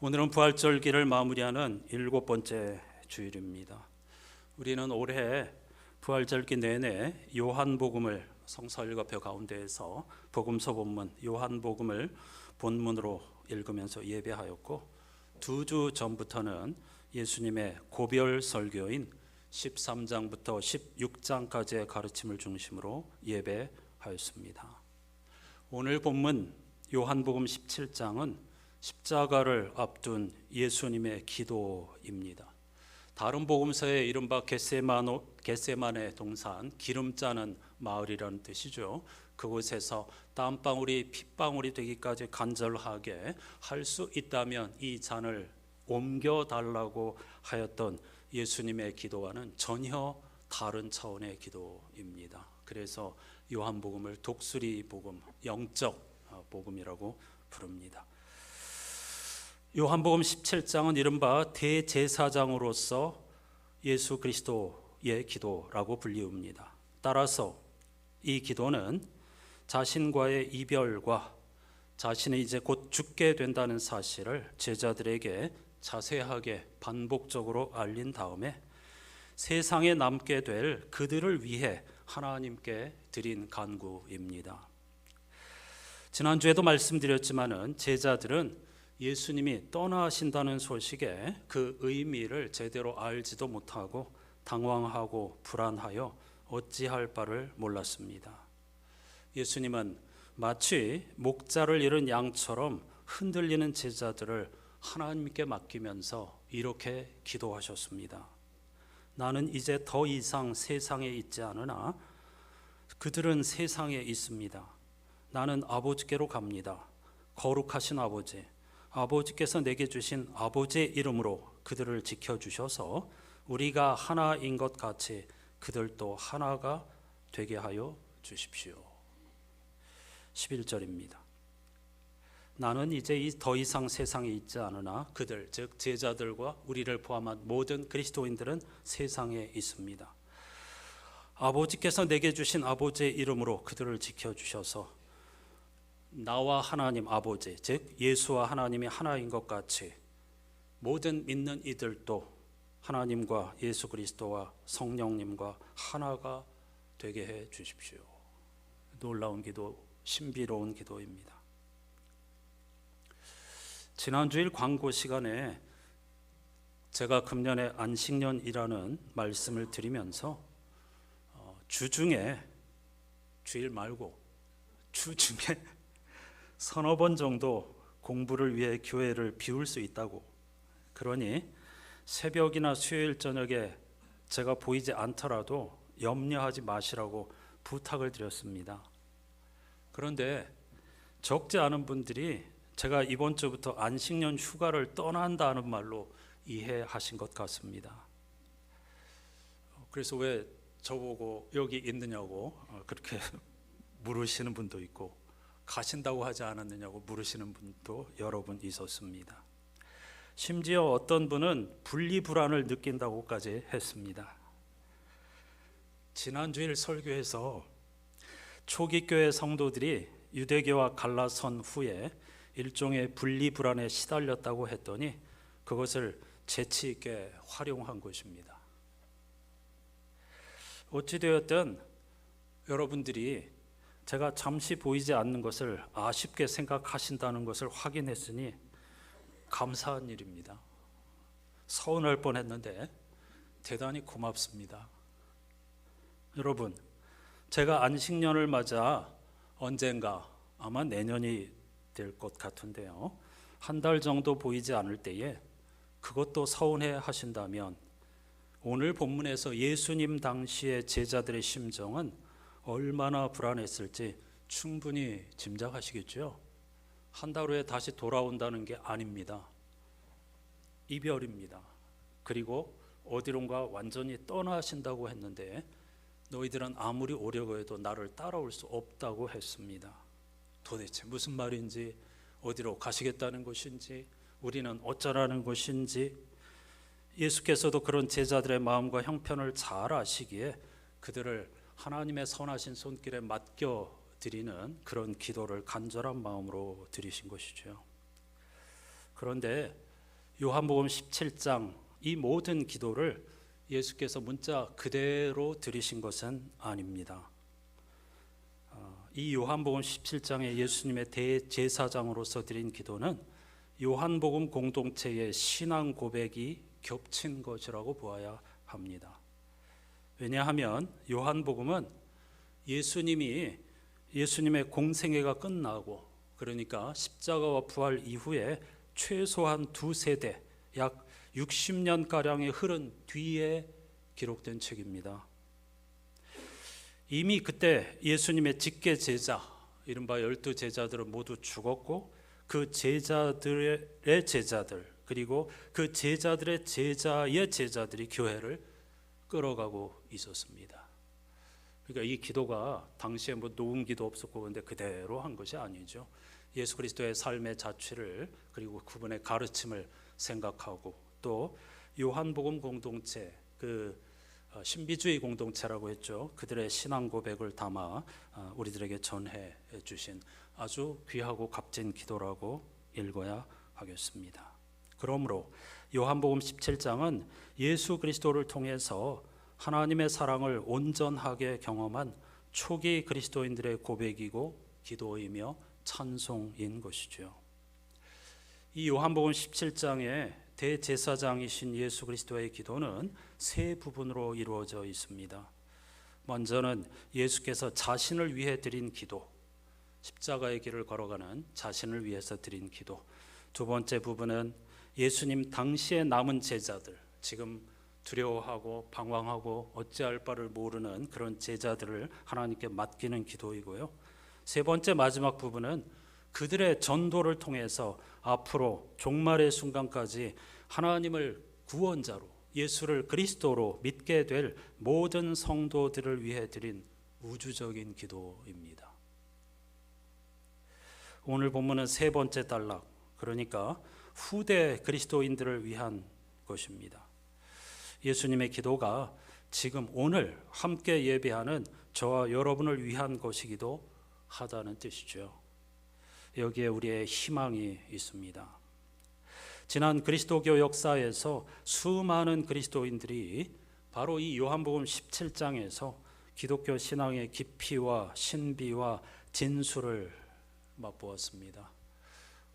오늘은 부활절기를 마무리하는 7번째 주일입니다. 우리는 올해 부활절기 내내 요한복음을 성서일과표 가운데에서 복음서 본문 요한복음을 본문으로 읽으면서 예배하였고, 2주 전부터는 예수님의 고별 설교인 13장부터 16장까지의 가르침을 중심으로 예배하였습니다. 오늘 본문 요한복음 17장은 십자가를 앞둔 예수님의 기도입니다. 다른 복음서에 이른바 겟세마네 동산, 기름 짜는 마을이라는 뜻이죠. 그곳에서 땀방울이 핏방울이 되기까지 간절하게 할 수 있다면 이 잔을 옮겨달라고 하였던 예수님의 기도와는 전혀 다른 차원의 기도입니다. 그래서 요한복음을 독수리 복음, 영적 복음이라고 부릅니다. 요한복음 17장은 이른바 대제사장으로서 예수 그리스도의 기도라고 불리웁니다. 따라서 이 기도는 자신과의 이별과 자신이 이제 곧 죽게 된다는 사실을 제자들에게 자세하게 반복적으로 알린 다음에 세상에 남게 될 그들을 위해 하나님께 드린 간구입니다. 지난주에도 말씀드렸지만은 제자들은 예수님이 떠나신다는 소식에 그 의미를 제대로 알지도 못하고 당황하고 불안하여 어찌할 바를 몰랐습니다. 예수님은 마치 목자를 잃은 양처럼 흔들리는 제자들을 하나님께 맡기면서 이렇게 기도하셨습니다. 나는 이제 더 이상 세상에 있지 않으나 그들은 세상에 있습니다. 나는 아버지께로 갑니다. 거룩하신 아버지, 아버지께서 내게 주신 아버지의 이름으로 그들을 지켜주셔서 우리가 하나인 것 같이 그들도 하나가 되게 하여 주십시오. 11절입니다. 나는 이제 더 이상 세상에 있지 않으나 그들, 즉 제자들과 우리를 포함한 모든 그리스도인들은 세상에 있습니다. 아버지께서 내게 주신 아버지의 이름으로 그들을 지켜주셔서 나와 하나님 아버지, 즉 예수와 하나님이 하나인 것 같이 모든 믿는 이들도 하나님과 예수 그리스도와 성령님과 하나가 되게 해 주십시오. 놀라운 기도, 신비로운 기도입니다. 지난주일 광고 시간에 제가 금년에 안식년이라는 말씀을 드리면서 주중에, 주일 말고 주중에 서너 번 정도 공부를 위해 교회를 비울 수 있다고, 그러니 새벽이나 수요일 저녁에 제가 보이지 않더라도 염려하지 마시라고 부탁을 드렸습니다. 그런데 적지 않은 분들이 제가 이번 주부터 안식년 휴가를 떠난다는 말로 이해하신 것 같습니다. 그래서 왜 저보고 여기 있느냐고 그렇게 물으시는 분도 있고, 가신다고 하지 않았느냐고 물으시는 분도 여러 분 있었습니다. 심지어 어떤 분은 분리불안을 느낀다고까지 했습니다. 지난주일 설교에서 초기 교회 성도들이 유대교와 갈라선 후에 일종의 분리불안에 시달렸다고 했더니 그것을 재치 있게 활용한 것입니다. 어찌되었든 여러분들이 제가 잠시 보이지 않는 것을 아쉽게 생각하신다는 것을 확인했으니 감사한 일입니다. 서운할 뻔했는데 대단히 고맙습니다. 여러분, 제가 안식년을 맞아 언젠가, 아마 내년이 될 것 같은데요, 한 달 정도 보이지 않을 때에 그것도 서운해 하신다면 오늘 본문에서 예수님 당시의 제자들의 심정은 얼마나 불안했을지 충분히 짐작하시겠죠. 한 달 후에 다시 돌아온다는 게 아닙니다. 이별입니다. 그리고 어디론가 완전히 떠나신다고 했는데 너희들은 아무리 오려고 해도 나를 따라올 수 없다고 했습니다. 도대체 무슨 말인지, 어디로 가시겠다는 것인지, 우리는 어쩌라는 것인지, 예수께서도 그런 제자들의 마음과 형편을 잘 아시기에 그들을 하나님의 선하신 손길에 맡겨드리는 그런 기도를 간절한 마음으로 드리신 것이죠. 그런데 요한복음 17장 이 모든 기도를 예수께서 문자 그대로 드리신 것은 아닙니다. 이 요한복음 17장에 예수님의 대제사장으로서 드린 기도는 요한복음 공동체의 신앙 고백이 겹친 것이라고 보아야 합니다. 왜냐하면 요한복음은 예수님의 공생애가 끝나고, 그러니까 십자가와 부활 이후에 최소한 두 세대 약 60년가량이 흐른 뒤에 기록된 책입니다. 이미 그때 예수님의 직계 제자, 이른바 12제자들은 모두 죽었고 그 제자들의 제자들, 그리고 그 제자들의 제자의 제자들이 교회를 끌어가고 있었습니다. 그러니까 이 기도가 당시에 뭐 놓은 기도 없었고 그런데 그대로 한 것이 아니죠. 예수 그리스도의 삶의 자취를, 그리고 그분의 가르침을 생각하고, 또 요한복음 공동체, 그 신비주의 공동체라고 했죠. 그들의 신앙 고백을 담아 우리들에게 전해 주신 아주 귀하고 값진 기도라고 읽어야 하겠습니다. 그러므로 요한복음 17장은 예수 그리스도를 통해서 하나님의 사랑을 온전하게 경험한 초기 그리스도인들의 고백이고 기도이며 찬송인 것이죠. 이 요한복음 17장에 대제사장이신 예수 그리스도의 기도는 세 부분으로 이루어져 있습니다. 먼저는 예수께서 자신을 위해 드린 기도, 십자가의 길을 걸어가는 자신을 위해서 드린 기도. 두 번째 부분은 예수님 당시에 남은 제자들, 지금 두려워하고 방황하고 어찌할 바를 모르는 그런 제자들을 하나님께 맡기는 기도이고요. 세 번째 마지막 부분은 그들의 전도를 통해서 앞으로 종말의 순간까지 하나님을 구원자로, 예수를 그리스도로 믿게 될 모든 성도들을 위해 드린 우주적인 기도입니다. 오늘 본문은 세 번째 단락, 그러니까 후대 그리스도인들을 위한 것입니다. 예수님의 기도가 지금 오늘 함께 예배하는 저와 여러분을 위한 것이기도 하다는 뜻이죠. 여기에 우리의 희망이 있습니다. 지난 그리스도교 역사에서 수많은 그리스도인들이 바로 이 요한복음 17장에서 기독교 신앙의 깊이와 신비와 진수를 맛보았습니다.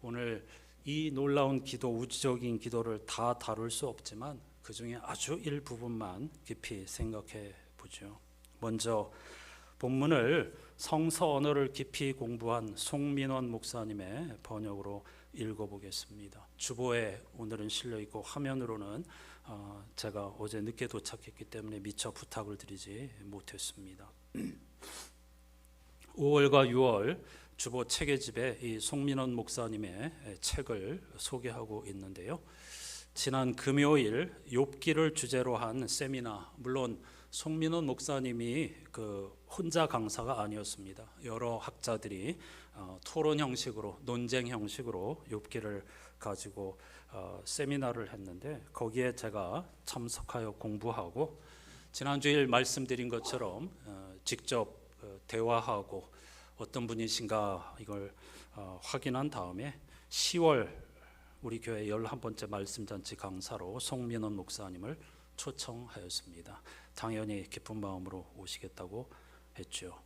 오늘 이 놀라운 기도, 우주적인 기도를 다 다룰 수 없지만 그 중에 아주 일부분만 깊이 생각해 보죠. 먼저 본문을 성서 언어를 깊이 공부한 송민원 목사님의 번역으로 읽어보겠습니다. 주보에 오늘은 실려 있고 화면으로는 제가 어제 늦게 도착했기 때문에 미처 부탁을 드리지 못했습니다. 5월과 6월 주보 체계집에 이 송민원 목사님의 책을 소개하고 있는데요. 지난 금요일 욥기를 주제로 한 세미나, 물론 송민원 목사님이 혼자 강사가 아니었습니다. 여러 학자들이 토론 형식으로, 논쟁 형식으로 욥기를 가지고 세미나를 했는데 거기에 제가 참석하여 공부하고 지난주일 말씀드린 것처럼 직접 대화하고 어떤 분이신가 이걸 확인한 다음에 10월 우리 교회 11번째 말씀잔치 강사로 송민원 목사님을 초청하였습니다. 당연히 기쁜 마음으로 오시겠다고 했죠.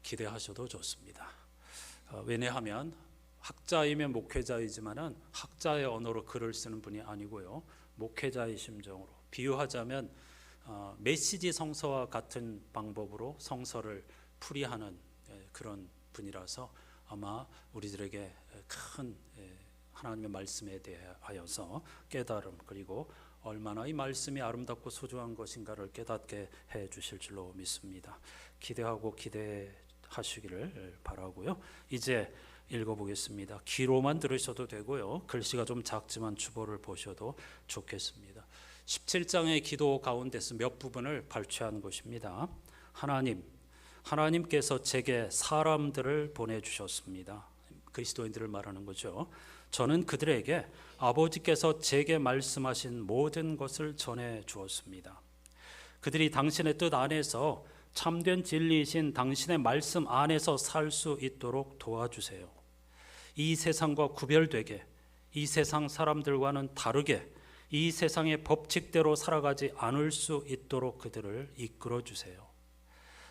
기대하셔도 좋습니다. 왜냐하면 학자이면 목회자이지만은 학자의 언어로 글을 쓰는 분이 아니고요, 목회자의 심정으로, 비유하자면 메시지 성서와 같은 방법으로 성서를 풀이하는 그런 분이라서 아마 우리들에게 큰 하나님의 말씀에 대하여서 깨달음, 그리고 얼마나 이 말씀이 아름답고 소중한 것인가를 깨닫게 해 주실 줄로 믿습니다. 기대하고 기대하시기를 바라고요. 이제 읽어보겠습니다. 귀로만 들으셔도 되고요, 글씨가 좀 작지만 주보를 보셔도 좋겠습니다. 17장의 기도 가운데서 몇 부분을 발췌한 것입니다. 하나님께서 제게 사람들을 보내주셨습니다. 그리스도인들을 말하는 거죠. 저는 그들에게 아버지께서 제게 말씀하신 모든 것을 전해 주었습니다. 그들이 당신의 뜻 안에서 참된 진리이신 당신의 말씀 안에서 살 수 있도록 도와주세요. 이 세상과 구별되게 이 세상 사람들과는 다르게 이 세상의 법칙대로 살아가지 않을 수 있도록 그들을 이끌어 주세요.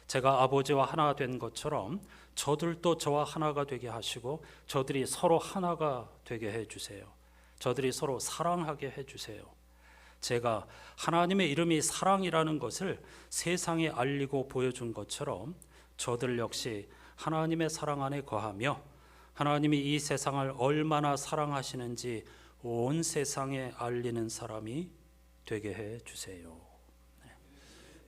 제가 아버지와 하나 된 것처럼 저들도 저와 하나가 되게 하시고 저들이 서로 하나가 되게 해주세요. 저들이 서로 사랑하게 해주세요. 제가 하나님의 이름이 사랑이라는 것을 세상에 알리고 보여준 것처럼 저들 역시 하나님의 사랑 안에 거하며 하나님이 이 세상을 얼마나 사랑하시는지 온 세상에 알리는 사람이 되게 해주세요.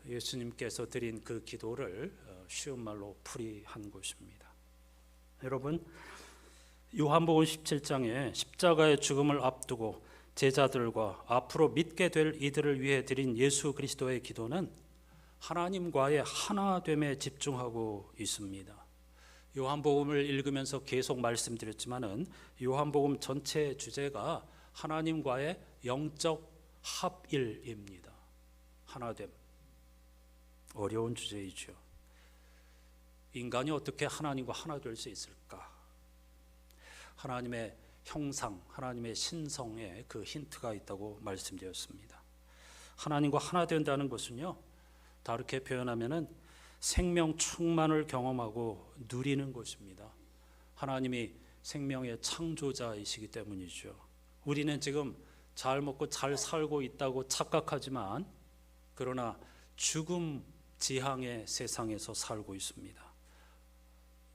예수님께서 드린 그 기도를 쉬운 말로 풀이한 것입니다. 여러분, 요한복음 17장에 십자가의 죽음을 앞두고 제자들과 앞으로 믿게 될 이들을 위해 드린 예수 그리스도의 기도는 하나님과의 하나됨에 집중하고 있습니다. 요한복음을 읽으면서 계속 말씀드렸지만은 요한복음 전체 주제가 하나님과의 영적 합일입니다. 하나됨. 어려운 주제이죠. 인간이 어떻게 하나님과 하나 될 수 있을까? 하나님의 형상, 하나님의 신성에 그 힌트가 있다고 말씀드렸습니다. 하나님과 하나 된다는 것은요, 다르게 표현하면은 생명 충만을 경험하고 누리는 것입니다. 하나님이 생명의 창조자이시기 때문이죠. 우리는 지금 잘 먹고 잘 살고 있다고 착각하지만 그러나 죽음 지향의 세상에서 살고 있습니다.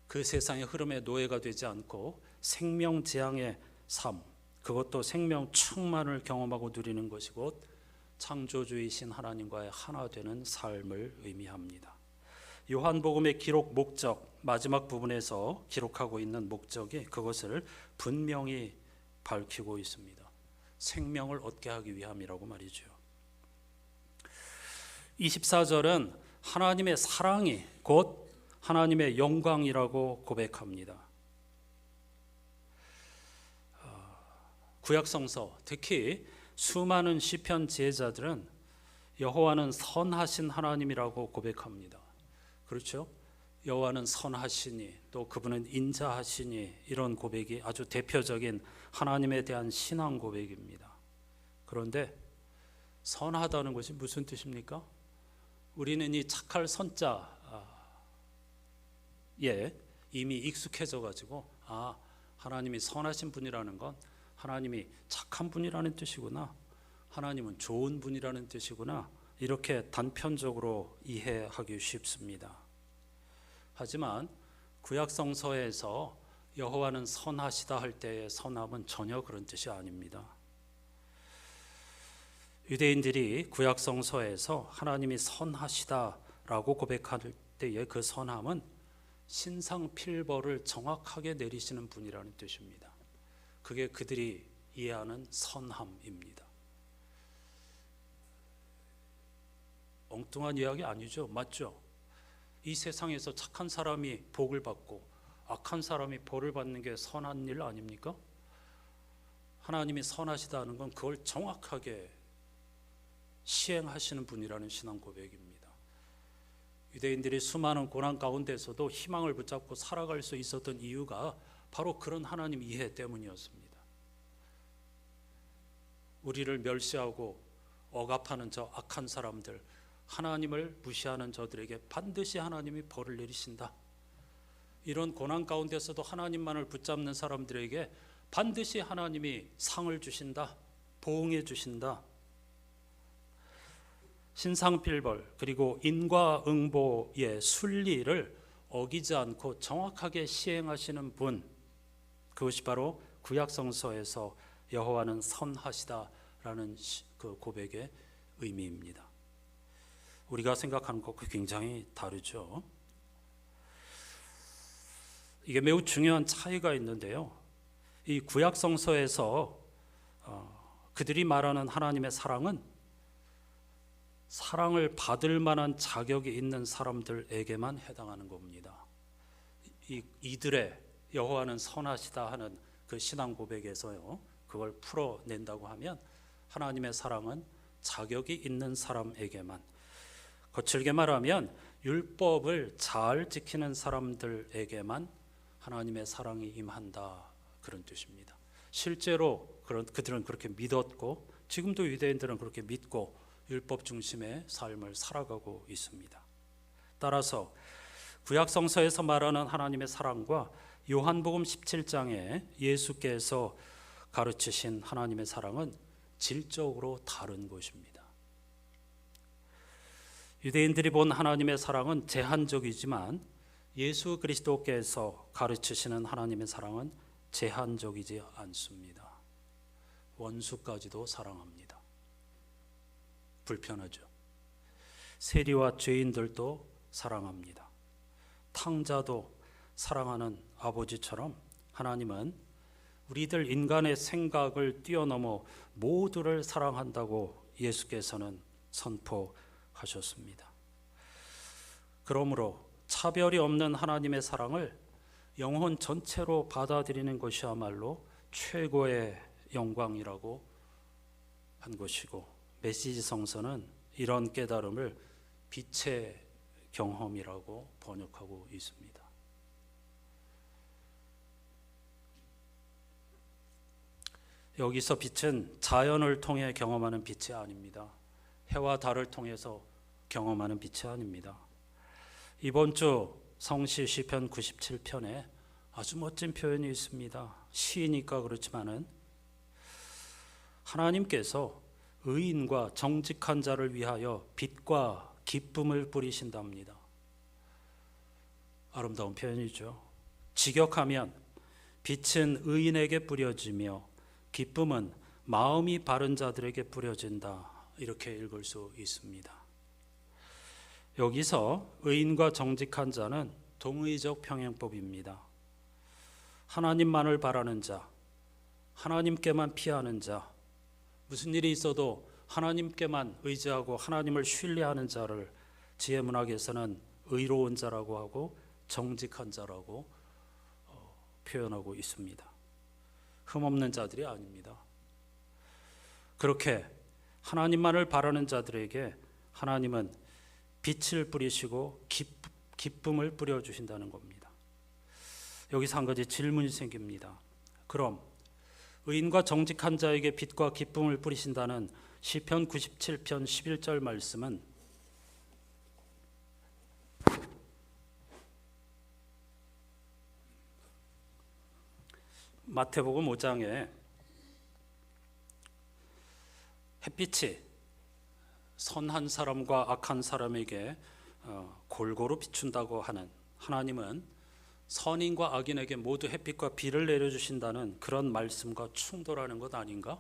그 세상의 흐름에 노예가 되지 않고 생명 지향의 삶, 그것도 생명 충만을 경험하고 누리는 것이 곧 창조주이신 하나님과의 하나 되는 삶을 의미합니다. 요한복음의 기록 목적, 마지막 부분에서 기록하고 있는 목적이 그것을 분명히 밝히고 있습니다. 생명을 얻게 하기 위함이라고 말이죠. 24절은 하나님의 사랑이 곧 하나님의 영광이라고 고백합니다. 구약성서, 특히 수많은 시편 지혜자들은 여호와는 선하신 하나님이라고 고백합니다. 그렇죠? 여호와는 선하시니 또 그분은 인자하시니 이런 고백이 아주 대표적인 하나님에 대한 신앙 고백입니다. 그런데 선하다는 것이 무슨 뜻입니까? 우리는 이 착할 선자에 이미 익숙해져 가지고 하나님이 선하신 분이라는 건 하나님이 착한 분이라는 뜻이구나, 하나님은 좋은 분이라는 뜻이구나, 이렇게 단편적으로 이해하기 쉽습니다. 하지만 구약성서에서 여호와는 선하시다 할 때의 선함은 전혀 그런 뜻이 아닙니다. 유대인들이 구약성서에서 하나님이 선하시다라고 고백할 때의 그 선함은 신상필벌을 정확하게 내리시는 분이라는 뜻입니다. 그게 그들이 이해하는 선함입니다. 엉뚱한 이야기 아니죠? 맞죠? 이 세상에서 착한 사람이 복을 받고 악한 사람이 벌을 받는 게 선한 일 아닙니까? 하나님이 선하시다는 건 그걸 정확하게 시행하시는 분이라는 신앙 고백입니다. 유대인들이 수많은 고난 가운데서도 희망을 붙잡고 살아갈 수 있었던 이유가 바로 그런 하나님 이해 때문이었습니다. 우리를 멸시하고 억압하는 저 악한 사람들, 하나님을 무시하는 저들에게 반드시 하나님이 벌을 내리신다. 이런 고난 가운데서도 하나님만을 붙잡는 사람들에게 반드시 하나님이 상을 주신다, 보응해 주신다. 신상필벌 그리고 인과응보의 순리를 어기지 않고 정확하게 시행하시는 분, 그것이 바로 구약성서에서 여호와는 선하시다라는 그 고백의 의미입니다. 우리가 생각하는 것과 굉장히 다르죠. 이게 매우 중요한 차이가 있는데요. 이 구약성서에서 그들이 말하는 하나님의 사랑은 사랑을 받을 만한 자격이 있는 사람들에게만 해당하는 겁니다. 이들의 여호와는 선하시다 하는 그 신앙 고백에서요, 그걸 풀어낸다고 하면 하나님의 사랑은 자격이 있는 사람에게만, 거칠게 말하면 율법을 잘 지키는 사람들에게만 하나님의 사랑이 임한다, 그런 뜻입니다. 실제로 그들은 그렇게 믿었고 지금도 유대인들은 그렇게 믿고 율법 중심의 삶을 살아가고 있습니다. 따라서 구약 성서에서 말하는 하나님의 사랑과 요한복음 17장에 예수께서 가르치신 하나님의 사랑은 질적으로 다른 것입니다. 유대인들이 본 하나님의 사랑은 제한적이지만 예수 그리스도께서 가르치시는 하나님의 사랑은 제한적이지 않습니다. 원수까지도 사랑합니다. 불편하죠. 세리와 죄인들도 사랑합니다. 탕자도 사랑하는 아버지처럼 하나님은 우리들 인간의 생각을 뛰어넘어 모두를 사랑한다고 예수께서는 선포하셨습니다. 그러므로 차별이 없는 하나님의 사랑을 영혼 전체로 받아들이는 것이야말로 최고의 영광이라고 한 것이고, 메시지 성서는 이런 깨달음을 빛의 경험이라고 번역하고 있습니다. 여기서 빛은 자연을 통해 경험하는 빛이 아닙니다. 해와 달을 통해서 경험하는 빛이 아닙니다. 이번 주 성시 시편 97편에 아주 멋진 표현이 있습니다. 시이니까 그렇지만은 하나님께서 의인과 정직한 자를 위하여 빛과 기쁨을 뿌리신답니다. 아름다운 표현이죠. 직역하면 빛은 의인에게 뿌려지며 기쁨은 마음이 바른 자들에게 뿌려진다, 이렇게 읽을 수 있습니다. 여기서 의인과 정직한 자는 동의적 평행법입니다. 하나님만을 바라는 자, 하나님께만 피하는 자, 무슨 일이 있어도 하나님께만 의지하고 하나님을 신뢰하는 자를 지혜문학에서는 의로운 자라고 하고 정직한 자라고 표현하고 있습니다. 흠없는 자들이 아닙니다. 그렇게 하나님만을 바라는 자들에게 하나님은 빛을 뿌리시고 기쁨을 뿌려주신다는 겁니다. 여기서 한 가지 질문이 생깁니다. 그럼 의인과 정직한 자에게 빛과 기쁨을 뿌리신다는 시편 97편 11절 말씀은 마태복음 5장에 햇빛이 선한 사람과 악한 사람에게 골고루 비춘다고 하는 하나님은 선인과 악인에게 모두 햇빛과 비를 내려주신다는 그런 말씀과 충돌하는 것 아닌가?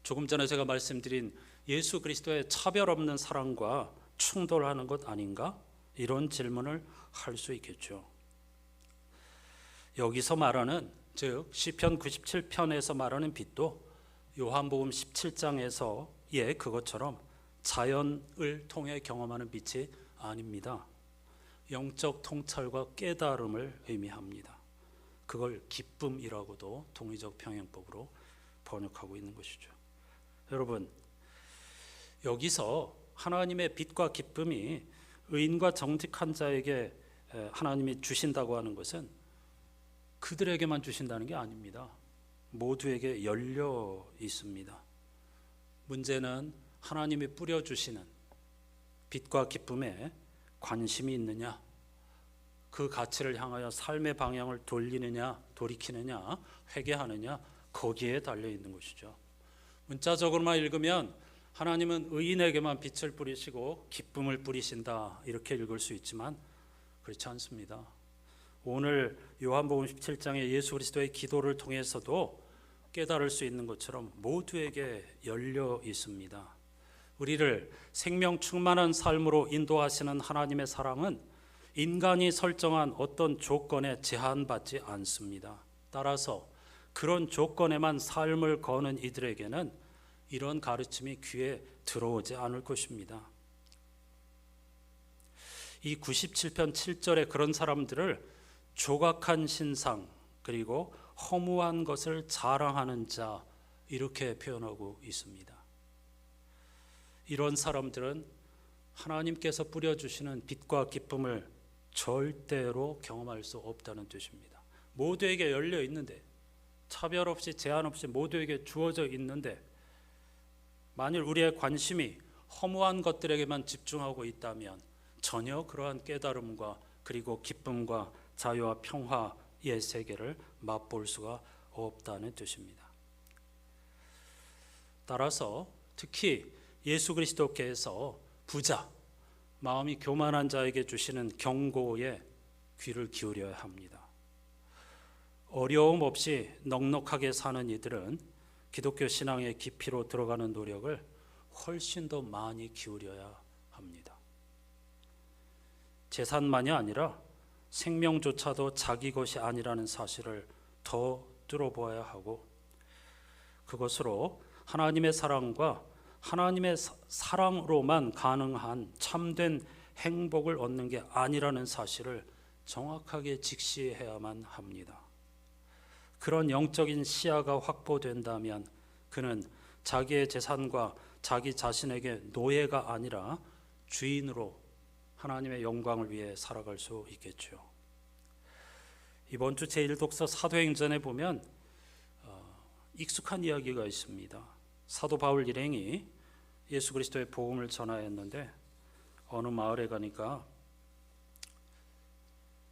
조금 전에 제가 말씀드린 예수 그리스도의 차별 없는 사랑과 충돌하는 것 아닌가? 이런 질문을 할 수 있겠죠. 여기서 말하는, 즉 시편 97편에서 말하는 빛도 요한복음 17장에서의 그것처럼 자연을 통해 경험하는 빛이 아닙니다. 영적 통찰과 깨달음을 의미합니다. 그걸 기쁨이라고도 동의적 평행법으로 번역하고 있는 것이죠. 여러분, 여기서 하나님의 빛과 기쁨이 의인과 정직한 자에게 하나님이 주신다고 하는 것은 그들에게만 주신다는 게 아닙니다. 모두에게 열려 있습니다. 문제는 하나님이 뿌려주시는 빛과 기쁨에 관심이 있느냐, 그 가치를 향하여 삶의 방향을 돌리느냐, 돌이키느냐, 회개하느냐, 거기에 달려 있는 것이죠. 문자적으로만 읽으면 하나님은 의인에게만 빛을 뿌리시고 기쁨을 뿌리신다, 이렇게 읽을 수 있지만 그렇지 않습니다. 오늘 요한복음 17장의 예수 그리스도의 기도를 통해서도 깨달을 수 있는 것처럼 모두에게 열려 있습니다. 우리를 생명 충만한 삶으로 인도하시는 하나님의 사랑은 인간이 설정한 어떤 조건에 제한받지 않습니다. 따라서 그런 조건에만 삶을 거는 이들에게는 이런 가르침이 귀에 들어오지 않을 것입니다. 이 97편 7절에 그런 사람들을 조각한 신상, 그리고 허무한 것을 자랑하는 자, 이렇게 표현하고 있습니다. 이런 사람들은 하나님께서 뿌려주시는 빛과 기쁨을 절대로 경험할 수 없다는 뜻입니다. 모두에게 열려 있는데 차별 없이 제한 없이 모두에게 주어져 있는데 만일 우리의 관심이 허무한 것들에게만 집중하고 있다면 전혀 그러한 깨달음과 그리고 기쁨과 자유와 평화의 세계를 맛볼 수가 없다는 뜻입니다. 따라서 특히 예수 그리스도께서 부자, 마음이 교만한 자에게 주시는 경고에 귀를 기울여야 합니다. 어려움 없이 넉넉하게 사는 이들은 기독교 신앙의 깊이로 들어가는 노력을 훨씬 더 많이 기울여야 합니다. 재산만이 아니라 생명조차도 자기 것이 아니라는 사실을 더 뚫어보아야 하고 그것으로 하나님의 사랑과 하나님의 사랑으로만 가능한 참된 행복을 얻는 게 아니라는 사실을 정확하게 직시해야만 합니다. 그런 영적인 시야가 확보된다면 그는 자기의 재산과 자기 자신에게 노예가 아니라 주인으로 하나님의 영광을 위해 살아갈 수 있겠죠. 이번 주 제1독서 사도행전에 보면 익숙한 이야기가 있습니다. 사도 바울 일행이 예수 그리스도의 복음을 전하였는데 어느 마을에 가니까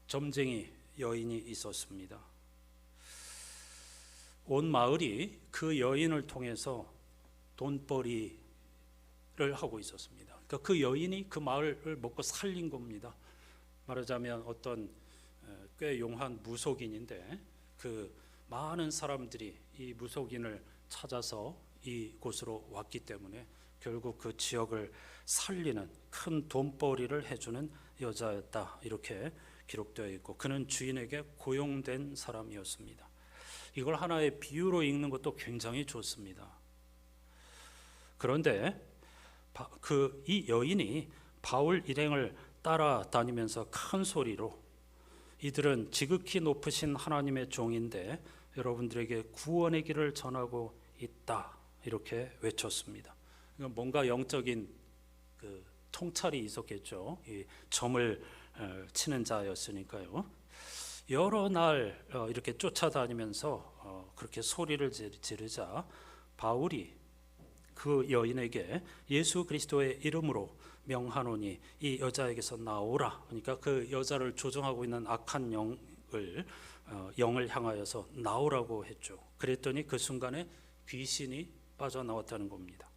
점쟁이 여인이 있었습니다. 온 마을이 그 여인을 통해서 돈벌이를 하고 있었습니다. 그러니까 그 여인이 그 마을을 먹고 살린 겁니다. 말하자면 어떤 꽤 용한 무속인인데 그 많은 사람들이 이 무속인을 찾아서 이곳으로 왔기 때문에 결국 그 지역을 살리는 큰 돈벌이를 해주는 여자였다, 이렇게 기록되어 있고 그는 주인에게 고용된 사람이었습니다. 이걸 하나의 비유로 읽는 것도 굉장히 좋습니다. 그런데 이 여인이 바울 일행을 따라다니면서 큰 소리로 이들은 지극히 높으신 하나님의 종인데 여러분들에게 구원의 길을 전하고 있다, 이렇게 외쳤습니다. 뭔가 영적인 그 통찰이 있었겠죠. 이 점을 치는 자였으니까요. 여러 날 이렇게 쫓아다니면서 그렇게 소리를 지르자 바울이 그 여인에게 예수 그리스도의 이름으로 명하노니 이 여자에게서 나오라. 그러니까 그 여자를 조종하고 있는 악한 영을 향하여서 나오라고 했죠. 그랬더니 그 순간에 귀신이 빠져나왔다는 겁니다.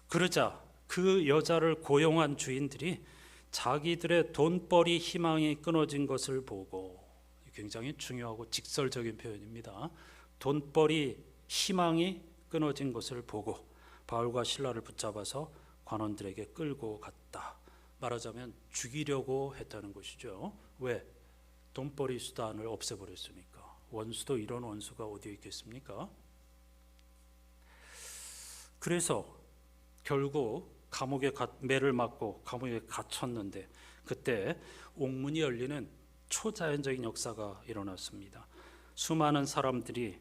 그러자 그 여자를 고용한 주인들이 자기들의 돈벌이 희망이 끊어진 것을 보고, 굉장히 중요하고 직설적인 표현입니다. 돈벌이 희망이 끊어진 것을 보고 바울과 실라를 붙잡아서 관원들에게 끌고 갔다. 말하자면 죽이려고 했다는 것이죠. 왜? 돈벌이 수단을 없애버렸으니까. 원수도 이런 원수가 어디에 있겠습니까? 그래서 결국 감옥에 매를 맞고 감옥에 갇혔는데 그때 옥문이 열리는 초자연적인 역사가 일어났습니다. 수많은 사람들이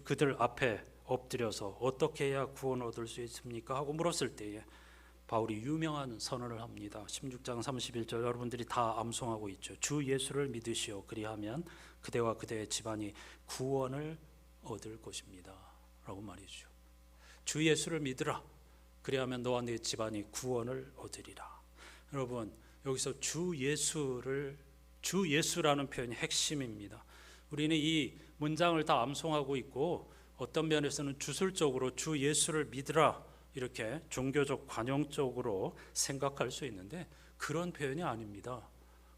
그들 앞에 엎드려서 어떻게 해야 구원 얻을 수 있습니까? 하고 물었을 때에 바울이 유명한 선언을 합니다. 16장 31절 여러분들이 다 암송하고 있죠. 주 예수를 믿으시오. 그리하면 그대와 그대의 집안이 구원을 얻을 것입니다. 라고 말이죠. 주 예수를 믿으라. 그리하면 너와 네 집안이 구원을 얻으리라. 여러분, 여기서 주 예수라는 표현이 핵심입니다. 우리는 이 문장을 다 암송하고 있고 어떤 면에서는 주술적으로 주 예수를 믿으라 이렇게 종교적 관용적으로 생각할 수 있는데 그런 표현이 아닙니다.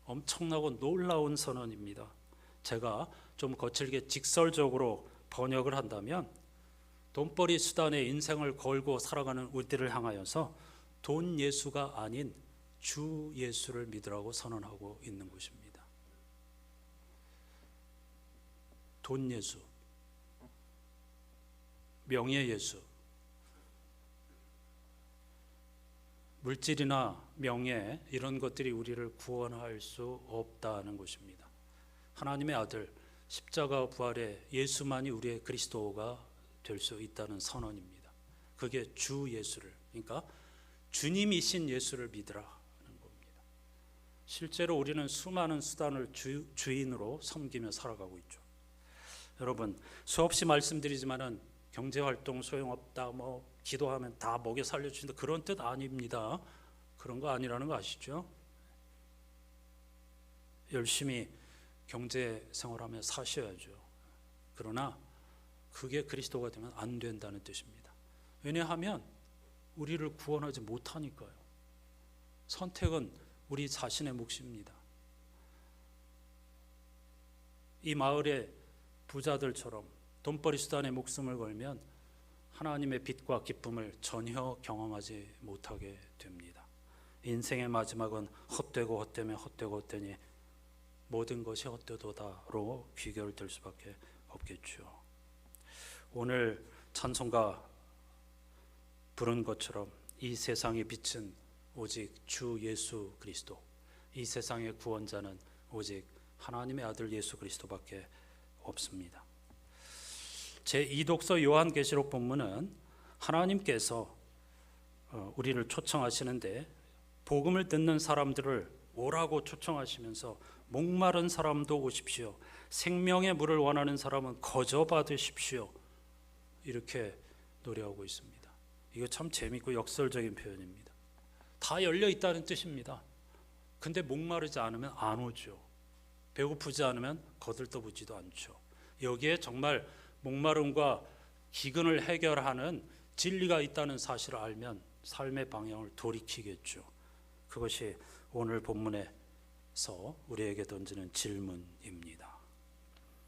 엄청나고 놀라운 선언입니다. 제가 좀 거칠게 직설적으로 번역을 한다면 돈벌이 수단에 인생을 걸고 살아가는 우리들을 향하여서 돈 예수가 아닌 주 예수를 믿으라고 선언하고 있는 것입니다. 돈 예수, 명예 예수, 물질이나 명예 이런 것들이 우리를 구원할 수 없다는 것입니다. 하나님의 아들 십자가 부활의 예수만이 우리의 그리스도가 될 수 있다는 선언입니다. 그게 주 예수를, 그러니까 주님이신 예수를 믿으라는 겁니다. 실제로 우리는 수많은 수단을 주인으로 섬기며 살아가고 있죠. 여러분 수없이 말씀드리지만은 경제활동 소용없다, 뭐 기도하면 다 먹여 살려주신다, 그런 뜻 아닙니다. 그런 거 아니라는 거 아시죠? 열심히 경제 생활하며 사셔야죠. 그러나 그게 그리스도가 되면 안 된다는 뜻입니다. 왜냐하면 우리를 구원하지 못하니까요. 선택은 우리 자신의 몫입니다. 이 마을의 부자들처럼 돈벌이 수단에 목숨을 걸면 하나님의 빛과 기쁨을 전혀 경험하지 못하게 됩니다. 인생의 마지막은 헛되고 헛되며 헛되고 헛되니 모든 것이 헛되도다로 귀결될 수밖에 없겠죠. 오늘 찬송가 부른 것처럼 이 세상의 빛은 오직 주 예수 그리스도, 이 세상의 구원자는 오직 하나님의 아들 예수 그리스도밖에 없습니다. 제2독서 요한계시록 본문은 하나님께서 우리를 초청하시는데 복음을 듣는 사람들을 오라고 초청하시면서 목마른 사람도 오십시오, 생명의 물을 원하는 사람은 거저 받으십시오, 이렇게 노래하고 있습니다. 이거 참 재밌고 역설적인 표현입니다. 다 열려 있다는 뜻입니다. 근데 목마르지 않으면 안 오죠. 배고프지 않으면 거들떠보지도 않죠. 여기에 정말 목마름과 기근을 해결하는 진리가 있다는 사실을 알면 삶의 방향을 돌이키겠죠. 그것이 오늘 본문에서 우리에게 던지는 질문입니다.